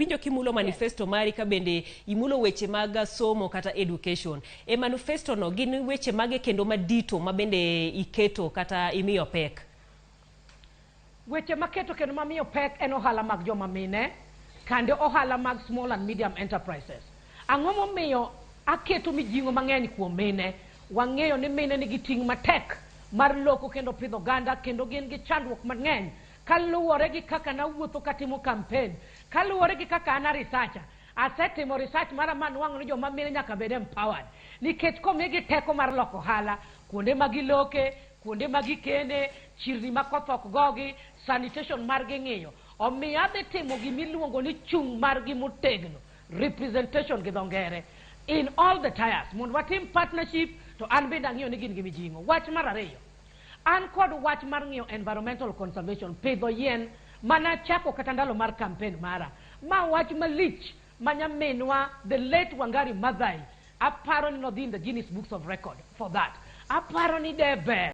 awinjo kimulo manifesto mari ka bende imulo weche mag somo kata education. E manifesto no gin weche mage kendo madito ma bende iketo kata imiyo pek? Weche maketo kendo mamiyo pek en ohala mag joma mine kande ohala mag small and medium enterprises. Ang'o momiyo aketo mijingo mang'eny kuom mine? Wang'eyo ni mine nigi ting' matek mar loko kendo pidho ganda, kendo gin gi chandruok mang'eny kaluwore gi kaka nawuotho katimo campaign, kaluwore gi kaka ana researcher. Asetimo research mara manwang'o ni joma mine nyaka bed empowered, nikech komigi teko mar loko ohala kuonde magiloke, kuonde magikene, chirni makoth ok gogi, sanitation margi ng'iyo. Omiyo adhi timo gimiluongo ni chung' margi motegno, representation gi dho ngere, in all the tiers. Mondo watim partnership to an bende ang'iyo ni gin gi mijing'o. Wach mar ariyo, an kod wach mar ng'iyo environmental conservation, pidho yien, mana chako kata ndalo mar campaign mara. Ma wach malich manyaminwa the late Wangari Maathai aparo ni nodhi in the Guinness Books of Record for that. Aparo ni debe